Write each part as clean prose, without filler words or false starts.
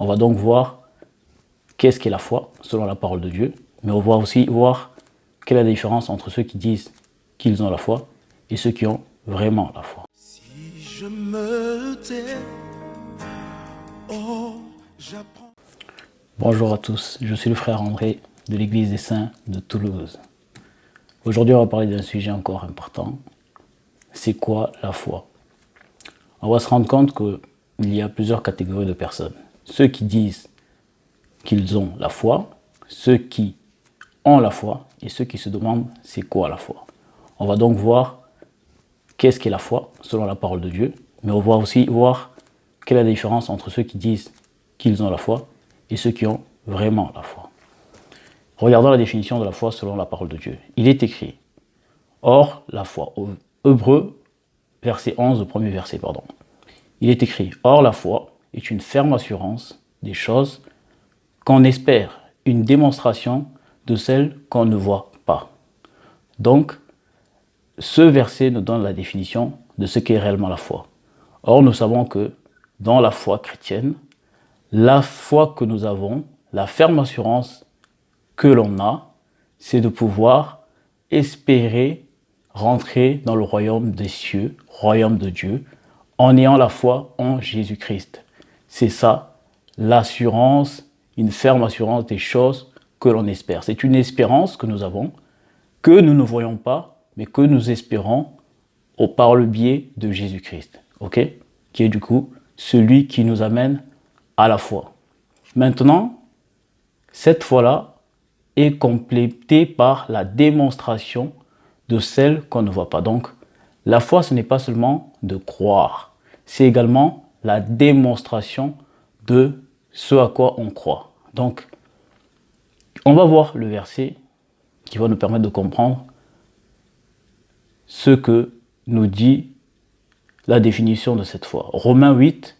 On va donc voir qu'est-ce qu'est la foi selon la parole de Dieu, mais on va aussi voir quelle est la différence entre ceux qui disent qu'ils ont la foi et ceux qui ont vraiment la foi. Si je me tais, oh, j'apprends. Bonjour à tous, je suis le frère André de l'Église des Saints de Toulouse. Aujourd'hui, on va parler d'un sujet encore important. C'est quoi la foi? On va se rendre compte qu'il y a plusieurs catégories de personnes. Ceux qui disent qu'ils ont la foi, ceux qui ont la foi et ceux qui se demandent c'est quoi la foi. On va donc voir qu'est-ce qu'est la foi selon la parole de Dieu, mais on va aussi voir quelle est la différence entre ceux qui disent qu'ils ont la foi et ceux qui ont vraiment la foi. Regardons la définition de la foi selon la parole de Dieu. Il est écrit, or la foi, au Hébreux, verset 11, le premier verset, pardon. Il est écrit, or la foi est une ferme assurance des choses qu'on espère, une démonstration de celles qu'on ne voit pas. Donc, ce verset nous donne la définition de ce qu'est réellement la foi. Or, nous savons que dans la foi chrétienne, la foi que nous avons, la ferme assurance que l'on a, c'est de pouvoir espérer rentrer dans le royaume des cieux, royaume de Dieu, en ayant la foi en Jésus-Christ. C'est ça, l'assurance, une ferme assurance des choses que l'on espère. C'est une espérance que nous avons, que nous ne voyons pas, mais que nous espérons par le biais de Jésus-Christ, ok? Qui est du coup celui qui nous amène à la foi. Maintenant, cette foi-là est complétée par la démonstration de celle qu'on ne voit pas. Donc, la foi, ce n'est pas seulement de croire, c'est également la démonstration de ce à quoi on croit. Donc, on va voir le verset qui va nous permettre de comprendre ce que nous dit la définition de cette foi. Romains 8,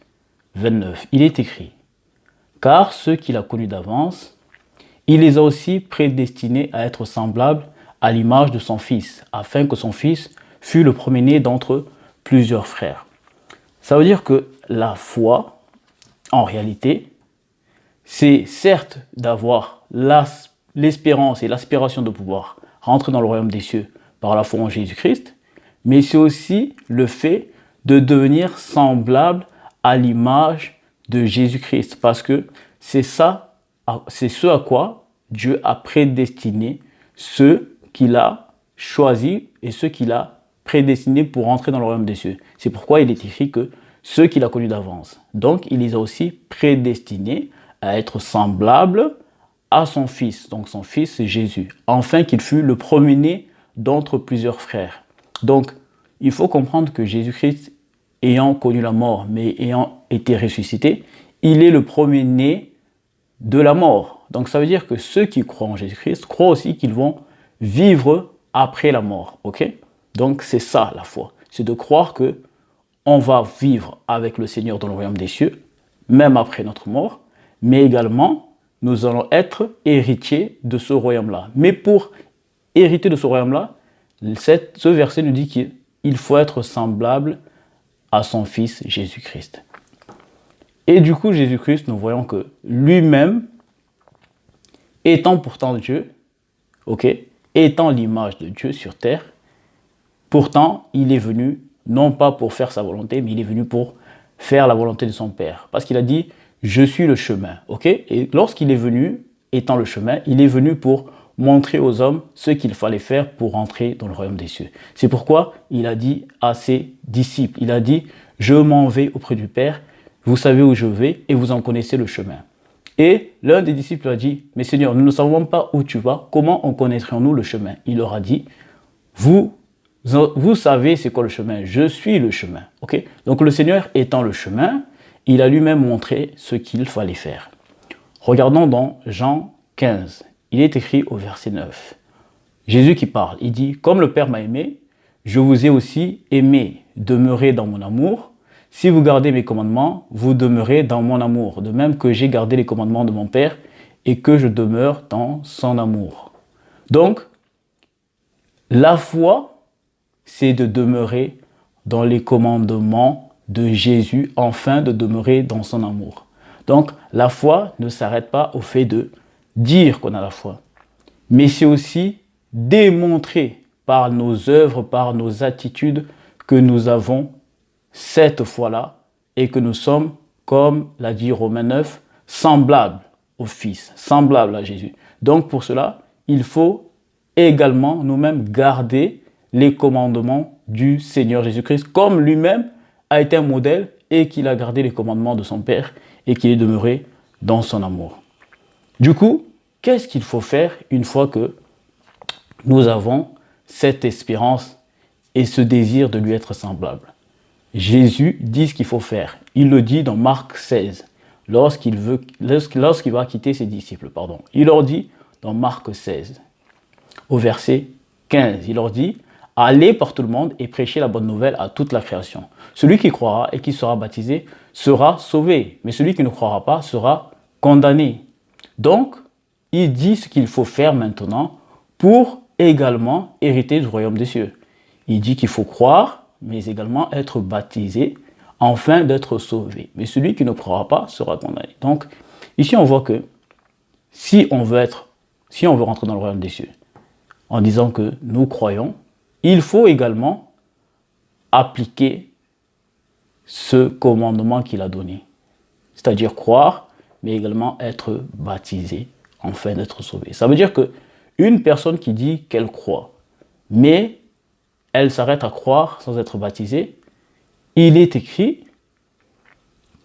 29. Il est écrit, car ceux qu'il a connus d'avance, il les a aussi prédestinés à être semblables à l'image de son Fils, afin que son Fils fût le premier-né d'entre plusieurs frères. Ça veut dire que la foi, en réalité, c'est certes d'avoir l'espérance et l'aspiration de pouvoir rentrer dans le royaume des cieux par la foi en Jésus-Christ, mais c'est aussi le fait de devenir semblable à l'image de Jésus-Christ, parce que c'est ça, c'est ce à quoi Dieu a prédestiné ceux qu'il a choisis et ceux qu'il a prédestinés pour entrer dans le royaume des cieux. C'est pourquoi il est écrit que ceux qu'il a connus d'avance. Donc, il les a aussi prédestinés à être semblables à son Fils. Donc, son Fils, c'est Jésus. Afin qu'il fût le premier-né d'entre plusieurs frères. Donc, il faut comprendre que Jésus-Christ, ayant connu la mort, mais ayant été ressuscité, il est le premier-né de la mort. Donc, ça veut dire que ceux qui croient en Jésus-Christ croient aussi qu'ils vont vivre après la mort. Ok? Donc, c'est ça la foi. C'est de croire que on va vivre avec le Seigneur dans le royaume des cieux, même après notre mort, mais également, nous allons être héritiers de ce royaume-là. Mais pour hériter de ce royaume-là, ce verset nous dit qu'il faut être semblable à son Fils Jésus-Christ. Et du coup, Jésus-Christ, nous voyons que lui-même, étant pourtant Dieu, ok, étant l'image de Dieu sur terre, pourtant, il est venu non pas pour faire sa volonté, mais il est venu pour faire la volonté de son Père. Parce qu'il a dit, je suis le chemin. Ok? Et lorsqu'il est venu, étant le chemin, il est venu pour montrer aux hommes ce qu'il fallait faire pour entrer dans le royaume des cieux. C'est pourquoi il a dit à ses disciples, il a dit, je m'en vais auprès du Père, vous savez où je vais et vous en connaissez le chemin. Et l'un des disciples a dit, mais Seigneur, nous ne savons pas où tu vas, comment en connaîtrions-nous le chemin? Il leur a dit, vous savez c'est quoi le chemin, je suis le chemin. Okay? Donc le Seigneur étant le chemin, il a lui-même montré ce qu'il fallait faire. Regardons dans Jean 15, il est écrit au verset 9. Jésus qui parle, il dit, comme le Père m'a aimé, je vous ai aussi aimé, demeurez dans mon amour. Si vous gardez mes commandements, vous demeurez dans mon amour, de même que j'ai gardé les commandements de mon Père et que je demeure dans son amour. Donc, la foi, c'est de demeurer dans les commandements de Jésus, afin de demeurer dans son amour. Donc, la foi ne s'arrête pas au fait de dire qu'on a la foi, mais c'est aussi démontrer par nos œuvres, par nos attitudes, que nous avons cette foi-là et que nous sommes, comme l'a dit Romains 9, semblables au Fils, semblables à Jésus. Donc pour cela, il faut également nous-mêmes garder les commandements du Seigneur Jésus-Christ, comme lui-même a été un modèle et qu'il a gardé les commandements de son Père et qu'il est demeuré dans son amour. Du coup, qu'est-ce qu'il faut faire une fois que nous avons cette espérance et ce désir de lui être semblable? Jésus dit ce qu'il faut faire. Il le dit dans Marc 16, lorsqu'il va quitter ses disciples. Il leur dit dans Marc 16, au verset 15, il leur dit « Allez par tout le monde et prêchez la bonne nouvelle à toute la création. Celui qui croira et qui sera baptisé sera sauvé, mais celui qui ne croira pas sera condamné. » Donc, il dit ce qu'il faut faire maintenant pour également hériter du royaume des cieux. Il dit qu'il faut croire, mais également être baptisé, afin d'être sauvé. Mais celui qui ne croira pas sera condamné. Donc, ici, on voit que si on veut rentrer dans le royaume des cieux, en disant que nous croyons, il faut également appliquer ce commandement qu'il a donné. C'est-à-dire croire, mais également être baptisé, afin d'être sauvé. Ça veut dire que une personne qui dit qu'elle croit, mais elle s'arrête à croire sans être baptisée, il est écrit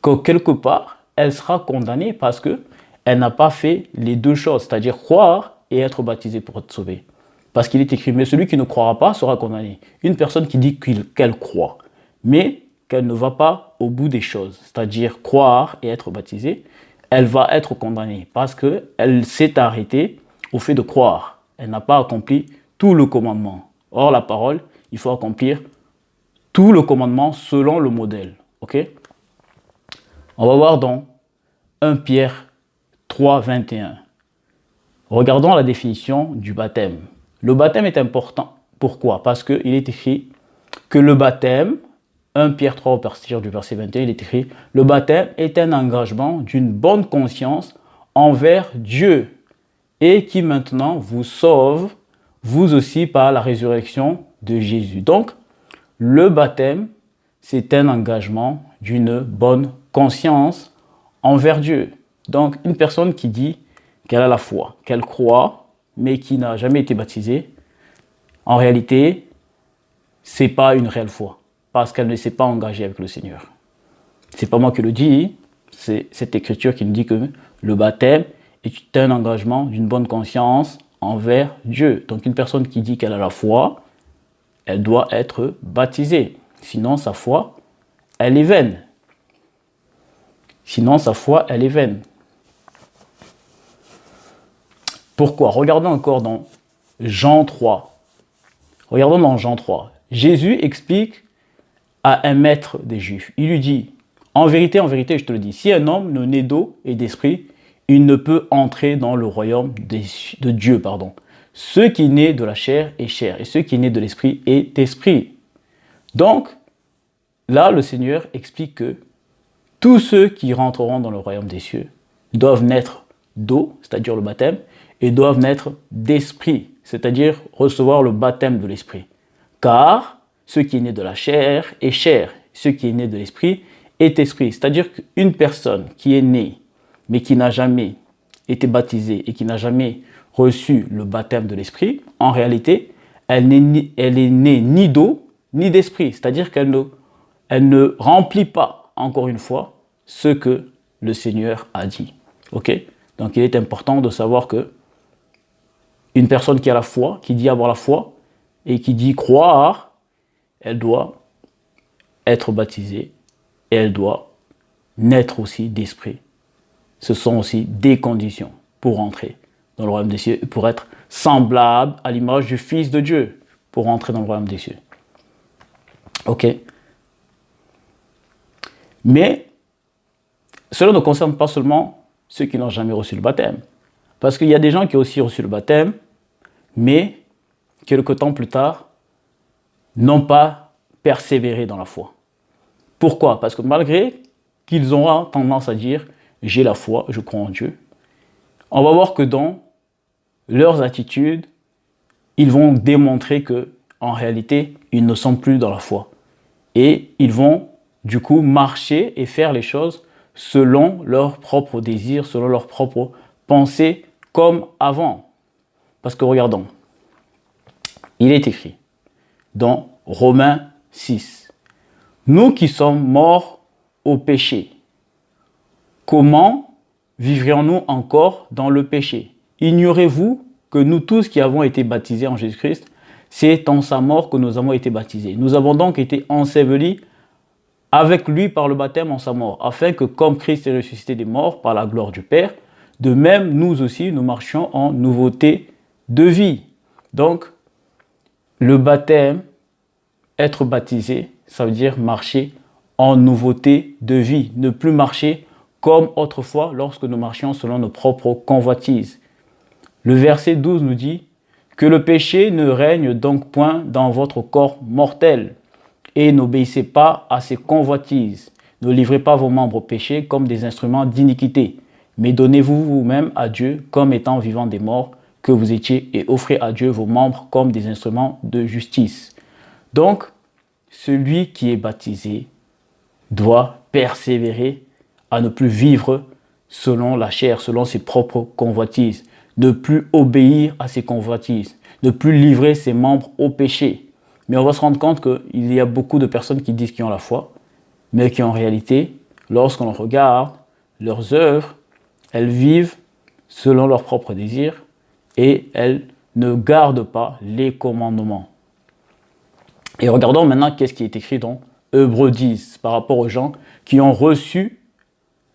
que quelque part, elle sera condamnée parce qu'elle n'a pas fait les deux choses, c'est-à-dire croire et être baptisée pour être sauvée. Parce qu'il est écrit, mais celui qui ne croira pas sera condamné. Une personne qui dit qu'elle croit, mais qu'elle ne va pas au bout des choses, c'est-à-dire croire et être baptisée, elle va être condamnée parce qu'elle s'est arrêtée au fait de croire. Elle n'a pas accompli tout le commandement. Or, la parole, il faut accomplir tout le commandement selon le modèle. Ok? On va voir dans 1 Pierre 3, 21. Regardons la définition du baptême. Le baptême est important. Pourquoi? Parce qu'il est écrit que le baptême, 1 Pierre 3 au partir du verset 21, il est écrit « Le baptême est un engagement d'une bonne conscience envers Dieu et qui maintenant vous sauve, vous aussi, par la résurrection de Jésus. » Donc, le baptême, c'est un engagement d'une bonne conscience envers Dieu. Donc, une personne qui dit qu'elle a la foi, qu'elle croit, mais qui n'a jamais été baptisée, en réalité, ce n'est pas une réelle foi, parce qu'elle ne s'est pas engagée avec le Seigneur. Ce n'est pas moi qui le dis, c'est cette écriture qui nous dit que le baptême est un engagement d'une bonne conscience envers Dieu. Donc, une personne qui dit qu'elle a la foi, elle doit être baptisée. Sinon, sa foi, elle est vaine. Sinon, sa foi, elle est vaine. Pourquoi? Regardons encore dans Jean 3. Regardons dans Jean 3. Jésus explique à un maître des Juifs. Il lui dit, en vérité, je te le dis, si un homme ne naît d'eau et d'esprit, il ne peut entrer dans le royaume de Dieu. Ce qui naît de la chair est chair, et ce qui naît de l'esprit est esprit. Donc, là, le Seigneur explique que tous ceux qui rentreront dans le royaume des cieux doivent naître d'eau, c'est-à-dire le baptême, et doivent naître d'esprit, c'est-à-dire recevoir le baptême de l'esprit. Car ce qui est né de la chair est chair, ce qui est né de l'esprit est esprit. C'est-à-dire qu'une personne qui est née, mais qui n'a jamais été baptisée et qui n'a jamais reçu le baptême de l'esprit, en réalité, elle est née ni d'eau ni d'esprit. C'est-à-dire qu'elle ne remplit pas, encore une fois, ce que le Seigneur a dit. Ok? Donc il est important de savoir que une personne qui a la foi, qui dit avoir la foi, et qui dit croire, elle doit être baptisée et elle doit naître aussi d'esprit. Ce sont aussi des conditions pour entrer dans le royaume des cieux, pour être semblable à l'image du Fils de Dieu, pour entrer dans le royaume des cieux. Ok? Mais cela ne concerne pas seulement ceux qui n'ont jamais reçu le baptême. Parce qu'il y a des gens qui ont aussi reçu le baptême, mais quelque temps plus tard, n'ont pas persévéré dans la foi. Pourquoi? Parce que malgré qu'ils auront tendance à dire « j'ai la foi, je crois en Dieu, on va voir que dans leurs attitudes, ils vont démontrer que en réalité, ils ne sont plus dans la foi. Et ils vont du coup marcher et faire les choses selon leurs propres désirs, selon leurs propres pensées, comme avant. Parce que regardons, il est écrit dans Romains 6, « Nous qui sommes morts au péché, comment vivrions-nous encore dans le péché? Ignorez-vous que nous tous qui avons été baptisés en Jésus-Christ, c'est en sa mort que nous avons été baptisés. Nous avons donc été ensevelis avec lui par le baptême en sa mort, afin que comme Christ est ressuscité des morts par la gloire du Père, de même nous aussi nous marchions en nouveauté de vie. » Donc, le baptême, être baptisé, ça veut dire marcher en nouveauté de vie, ne plus marcher comme autrefois lorsque nous marchions selon nos propres convoitises. Le verset 12 nous dit que le péché ne règne donc point dans votre corps mortel et n'obéissez pas à ses convoitises. Ne livrez pas vos membres au péché comme des instruments d'iniquité, mais donnez-vous vous-même à Dieu comme étant vivant des morts que vous étiez et offrez à Dieu vos membres comme des instruments de justice. Donc, celui qui est baptisé doit persévérer à ne plus vivre selon la chair, selon ses propres convoitises, ne plus obéir à ses convoitises, ne plus livrer ses membres au péché. Mais on va se rendre compte qu'il y a beaucoup de personnes qui disent qu'ils ont la foi, mais qui en réalité, lorsqu'on regarde leurs œuvres, elles vivent selon leurs propres désirs et elles ne gardent pas les commandements. Et regardons maintenant qu'est-ce qui est écrit dans Hébreux 10 par rapport aux gens qui ont reçu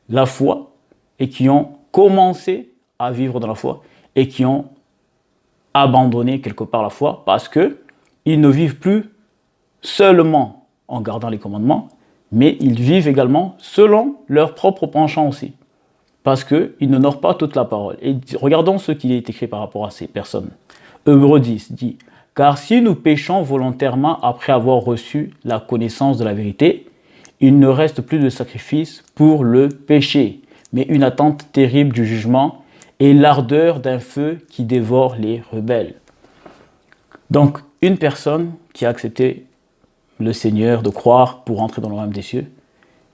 la foi et qui ont commencé à vivre dans la foi et qui ont abandonné quelque part la foi parce qu'ils ne vivent plus seulement en gardant les commandements, mais ils vivent également selon leur propre penchant aussi, parce qu'ils n'honorent pas toute la parole. Et regardons ce qui est écrit par rapport à ces personnes. Hébreux 10 dit « Car si nous péchons volontairement après avoir reçu la connaissance de la vérité, il ne reste plus de sacrifice pour le péché, mais une attente terrible du jugement et l'ardeur d'un feu qui dévore les rebelles. » Donc, une personne qui a accepté le Seigneur, de croire pour entrer dans le royaume des cieux,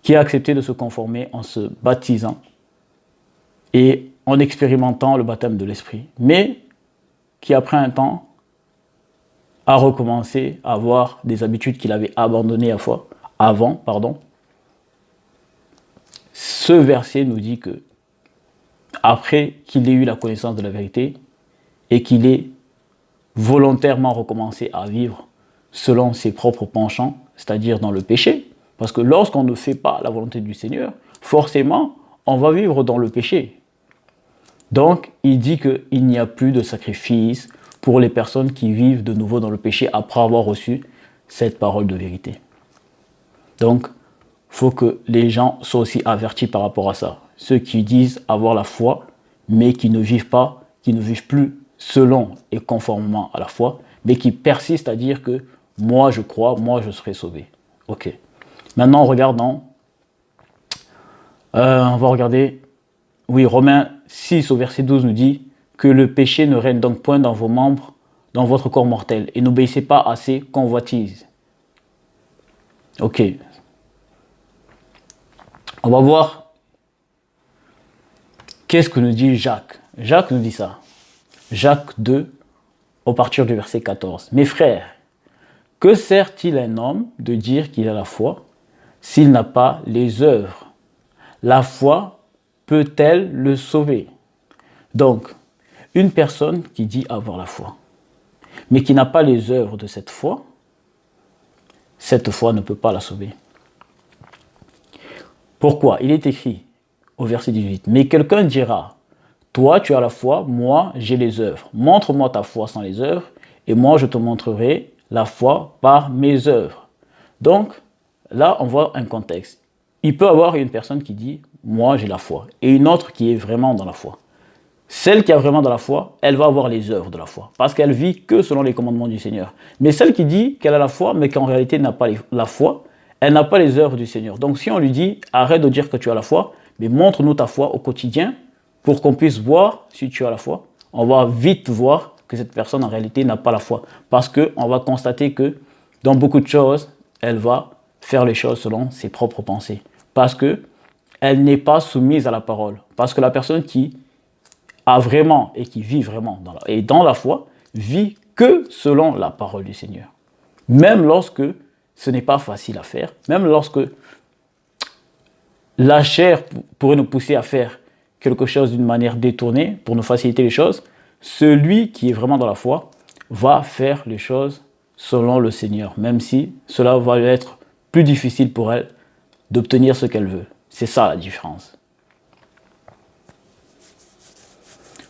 qui a accepté de se conformer en se baptisant et en expérimentant le baptême de l'Esprit, mais qui après un temps a recommencé à avoir des habitudes qu'il avait abandonnées avant. Ce verset nous dit que après qu'il ait eu la connaissance de la vérité et qu'il ait volontairement recommencé à vivre selon ses propres penchants, c'est-à-dire dans le péché, parce que lorsqu'on ne fait pas la volonté du Seigneur, forcément, on va vivre dans le péché. Donc, il dit qu'il n'y a plus de sacrifice pour les personnes qui vivent de nouveau dans le péché après avoir reçu cette parole de vérité. Donc, il faut que les gens soient aussi avertis par rapport à ça. Ceux qui disent avoir la foi, mais qui ne vivent pas, qui ne vivent plus selon et conformément à la foi, mais qui persistent à dire que moi je crois, moi je serai sauvé. Ok. Maintenant on regarde on va regarder, oui, Romains 6 au verset 12 nous dit que le péché ne règne donc point dans vos membres, dans votre corps mortel, et n'obéissez pas à ses convoitises. Ok. On va voir qu'est-ce que nous dit Jacques. Jacques nous dit ça. Jacques 2, à partir du verset 14. « Mes frères, que sert-il un homme de dire qu'il a la foi s'il n'a pas les œuvres? La foi peut-elle le sauver ?» Donc, une personne qui dit avoir la foi, mais qui n'a pas les œuvres de cette foi ne peut pas la sauver. Pourquoi? Il est écrit au verset 18, « Mais quelqu'un dira, toi tu as la foi, moi j'ai les œuvres. Montre-moi ta foi sans les œuvres, et moi je te montrerai la foi par mes œuvres. » Donc, là on voit un contexte. Il peut y avoir une personne qui dit, moi j'ai la foi, et une autre qui est vraiment dans la foi. Celle qui a vraiment de la foi, elle va avoir les œuvres de la foi, parce qu'elle vit que selon les commandements du Seigneur. Mais celle qui dit qu'elle a la foi, mais qu'en réalité n'a pas la foi, elle n'a pas les œuvres du Seigneur. Donc si on lui dit, arrête de dire que tu as la foi, mais montre-nous ta foi au quotidien pour qu'on puisse voir si tu as la foi. On va vite voir que cette personne en réalité n'a pas la foi parce qu'on va constater que dans beaucoup de choses, elle va faire les choses selon ses propres pensées parce qu'elle n'est pas soumise à la parole. Parce que la personne qui a vraiment et qui vit vraiment dans la foi vit que selon la parole du Seigneur. Même lorsque ce n'est pas facile à faire, même lorsque la chair pourrait nous pousser à faire quelque chose d'une manière détournée pour nous faciliter les choses, celui qui est vraiment dans la foi va faire les choses selon le Seigneur, même si cela va être plus difficile pour elle d'obtenir ce qu'elle veut. C'est ça la différence.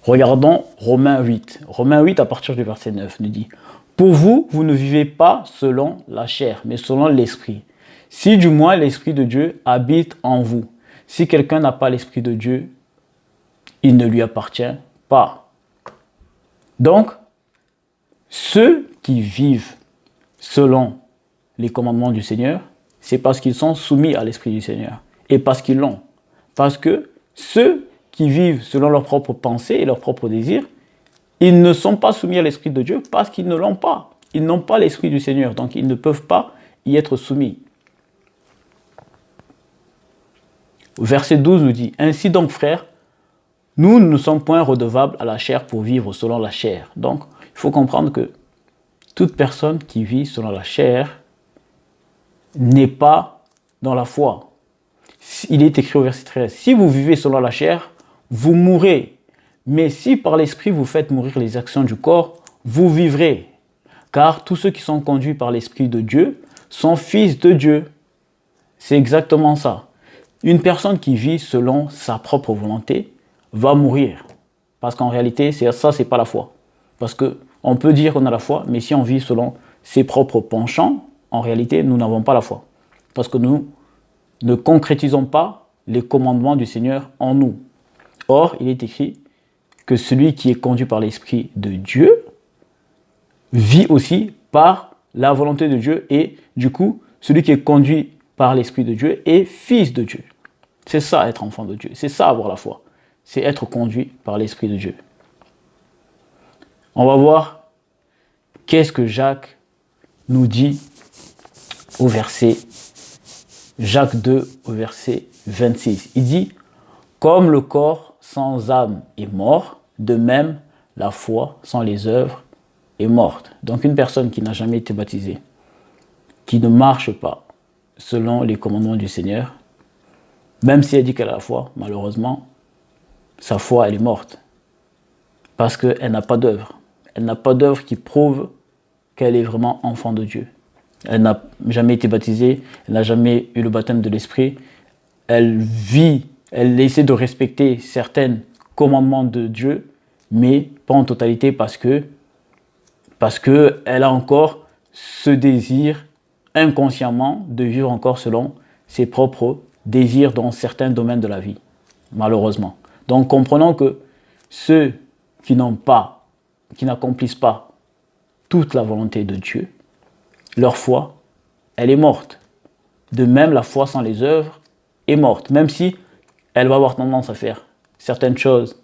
Regardons Romains 8. Romains 8 à partir du verset 9 nous dit « Pour vous, vous ne vivez pas selon la chair, mais selon l'esprit. Si du moins l'esprit de Dieu habite en vous. Si quelqu'un n'a pas l'esprit de Dieu, il ne lui appartient pas. » Donc, ceux qui vivent selon les commandements du Seigneur, c'est parce qu'ils sont soumis à l'esprit du Seigneur et parce qu'ils l'ont. Parce que ceux qui vivent selon leurs propres pensées et leurs propres désirs, ils ne sont pas soumis à l'esprit de Dieu parce qu'ils ne l'ont pas. Ils n'ont pas l'esprit du Seigneur, donc ils ne peuvent pas y être soumis. Verset 12 nous dit « Ainsi donc, frères, nous ne sommes point redevables à la chair pour vivre selon la chair. » Donc, il faut comprendre que toute personne qui vit selon la chair n'est pas dans la foi. Il est écrit au verset 13 « Si vous vivez selon la chair, vous mourrez. Mais si par l'esprit vous faites mourir les actions du corps, vous vivrez. Car tous ceux qui sont conduits par l'esprit de Dieu sont fils de Dieu. » C'est exactement ça. Une personne qui vit selon sa propre volonté va mourir. Parce qu'en réalité, ça, c'est pas la foi. Parce qu'on peut dire qu'on a la foi, mais si on vit selon ses propres penchants, en réalité, nous n'avons pas la foi. Parce que nous ne concrétisons pas les commandements du Seigneur en nous. Or, il est écrit que celui qui est conduit par l'Esprit de Dieu vit aussi par la volonté de Dieu et du coup, celui qui est conduit par l'Esprit de Dieu est fils de Dieu. C'est ça être enfant de Dieu, c'est ça avoir la foi, c'est être conduit par l'Esprit de Dieu. On va voir qu'est-ce que Jacques nous dit au verset Jacques 2 au verset 26. Il dit « Comme le corps sans âme est mort, de même la foi sans les œuvres est morte. » Donc une personne qui n'a jamais été baptisée, qui ne marche pas selon les commandements du Seigneur, même si elle dit qu'elle a la foi, malheureusement, sa foi, elle est morte. Parce qu'elle n'a pas d'œuvre. Elle n'a pas d'œuvre qui prouve qu'elle est vraiment enfant de Dieu. Elle n'a jamais été baptisée, elle n'a jamais eu le baptême de l'Esprit. Elle vit, elle essaie de respecter certains commandements de Dieu, mais pas en totalité parce que elle a encore ce désir inconsciemment de vivre encore selon ses propres désirs dans certains domaines de la vie, malheureusement. Donc comprenons que ceux qui n'accomplissent pas toute la volonté de Dieu, leur foi, elle est morte. De même, la foi sans les œuvres est morte, même si elle va avoir tendance à faire certaines choses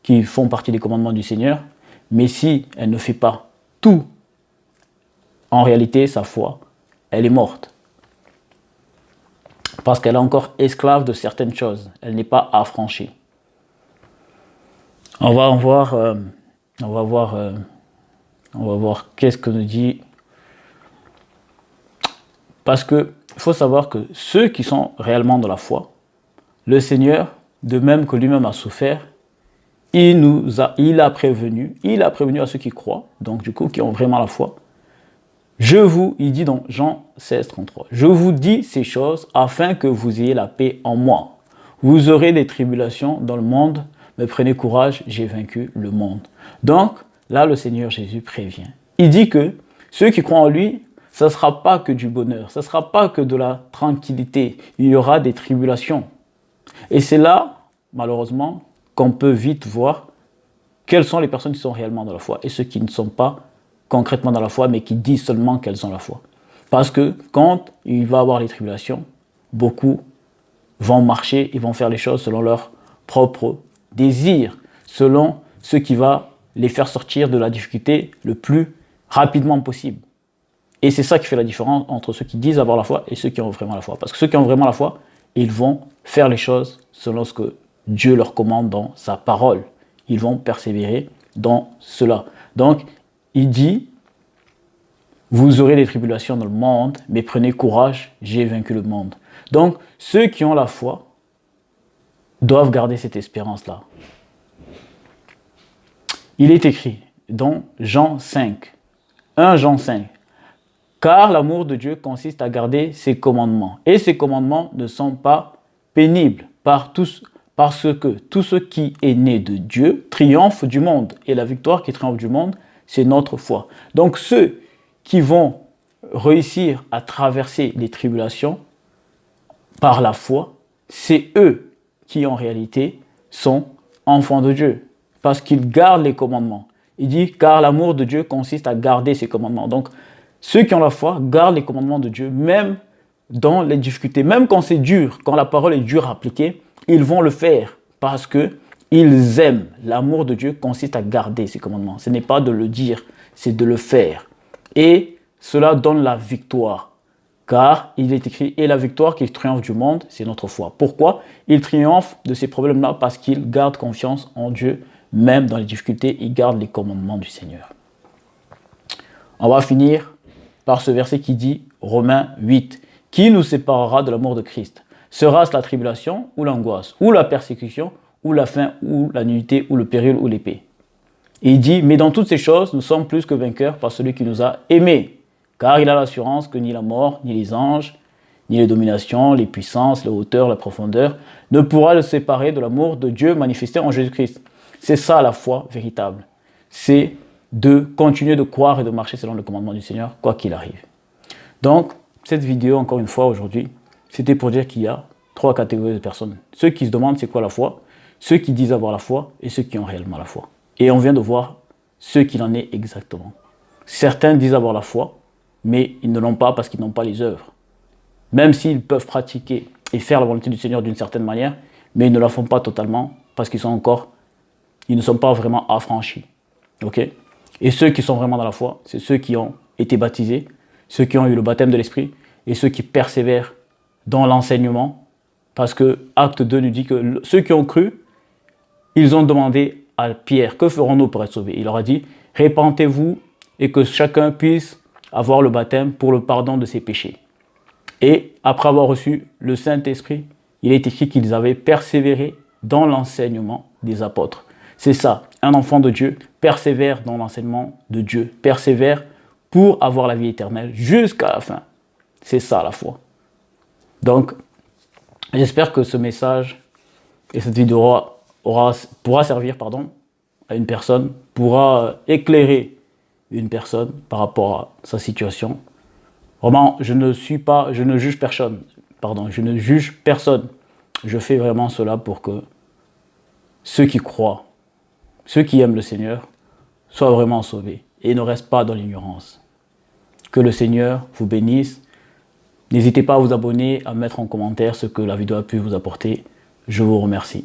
qui font partie des commandements du Seigneur, mais si elle ne fait pas tout, en réalité, sa foi, elle est morte. Parce qu'elle est encore esclave de certaines choses. Elle n'est pas affranchie. On va voir qu'est-ce que nous dit. Parce qu'il faut savoir que ceux qui sont réellement dans la foi, le Seigneur, de même que lui-même a souffert, il a prévenu à ceux qui croient, donc du coup qui ont vraiment la foi. Il dit dans Jean 16, 33, « Je vous dis ces choses afin que vous ayez la paix en moi. Vous aurez des tribulations dans le monde, mais prenez courage, j'ai vaincu le monde. » Donc, là, le Seigneur Jésus prévient. Il dit que ceux qui croient en lui, ça ne sera pas que du bonheur, ça ne sera pas que de la tranquillité. Il y aura des tribulations. Et c'est là, malheureusement, qu'on peut vite voir quelles sont les personnes qui sont réellement dans la foi et ceux qui ne sont pas concrètement dans la foi, mais qui disent seulement qu'elles ont la foi. Parce que quand il va y avoir les tribulations, beaucoup vont marcher, ils vont faire les choses selon leur propre désir, selon ce qui va les faire sortir de la difficulté le plus rapidement possible. Et c'est ça qui fait la différence entre ceux qui disent avoir la foi et ceux qui ont vraiment la foi. Parce que ceux qui ont vraiment la foi, ils vont faire les choses selon ce que Dieu leur commande dans sa parole. Ils vont persévérer dans cela. Donc, il dit, vous aurez des tribulations dans le monde, mais prenez courage, j'ai vaincu le monde. Donc, ceux qui ont la foi doivent garder cette espérance-là. Il est écrit dans Jean 5, 1 Jean 5, car l'amour de Dieu consiste à garder ses commandements. Et ses commandements ne sont pas pénibles, parce que tout ce qui est né de Dieu triomphe du monde. Et la victoire qui triomphe du monde, c'est notre foi. Donc ceux qui vont réussir à traverser les tribulations par la foi, c'est eux qui en réalité sont enfants de Dieu. Parce qu'ils gardent les commandements. Il dit, car l'amour de Dieu consiste à garder ses commandements. Donc, ceux qui ont la foi gardent les commandements de Dieu, même dans les difficultés, même quand c'est dur, quand la parole est dure à appliquer, ils vont le faire parce qu'ils aiment. L'amour de Dieu consiste à garder ses commandements. Ce n'est pas de le dire, c'est de le faire. Et cela donne la victoire. Car il est écrit, et la victoire qui triomphe du monde, c'est notre foi. Pourquoi? Il triomphe de ces problèmes-là parce qu'il garde confiance en Dieu, même dans les difficultés, il garde les commandements du Seigneur. On va finir par ce verset qui dit, Romains 8, « Qui nous séparera de l'amour de Christ? Sera-ce la tribulation ou l'angoisse, ou la persécution, ou la faim, ou la nudité, ou le péril, ou l'épée ?» Et il dit, « Mais dans toutes ces choses, nous sommes plus que vainqueurs par celui qui nous a aimés. Car il a l'assurance que ni la mort, ni les anges, ni les dominations, les puissances, les hauteurs, la profondeur, ne pourra le séparer de l'amour de Dieu manifesté en Jésus-Christ. » C'est ça la foi véritable. C'est de continuer de croire et de marcher selon le commandement du Seigneur, quoi qu'il arrive. Donc, cette vidéo, encore une fois, aujourd'hui, c'était pour dire qu'il y a 3 catégories de personnes. Ceux qui se demandent c'est quoi la foi, ceux qui disent avoir la foi et ceux qui ont réellement la foi. Et on vient de voir ce qu'il en est exactement. Certains disent avoir la foi, mais ils ne l'ont pas parce qu'ils n'ont pas les œuvres. Même s'ils peuvent pratiquer et faire la volonté du Seigneur d'une certaine manière, mais ils ne la font pas totalement parce qu'ils ne sont pas vraiment affranchis. Okay? Et ceux qui sont vraiment dans la foi, c'est ceux qui ont été baptisés, ceux qui ont eu le baptême de l'Esprit et ceux qui persévèrent dans l'enseignement. Parce que Acte 2 nous dit que ceux qui ont cru, ils ont demandé à Pierre, que ferons-nous pour être sauvés? Il leur a dit, répentez-vous et que chacun puisse avoir le baptême pour le pardon de ses péchés. Et après avoir reçu le Saint-Esprit, il est écrit qu'ils avaient persévéré dans l'enseignement des apôtres. C'est ça, un enfant de Dieu persévère dans l'enseignement de Dieu, persévère pour avoir la vie éternelle jusqu'à la fin. C'est ça la foi. Donc, j'espère que ce message et cette vidéo pourra servir à une personne, pourra éclairer une personne par rapport à sa situation. Vraiment, je ne juge personne. Je ne juge personne. Je fais vraiment cela pour que ceux qui croient, ceux qui aiment le Seigneur, soient vraiment sauvés et ne restent pas dans l'ignorance. Que le Seigneur vous bénisse. N'hésitez pas à vous abonner, à mettre en commentaire ce que la vidéo a pu vous apporter. Je vous remercie.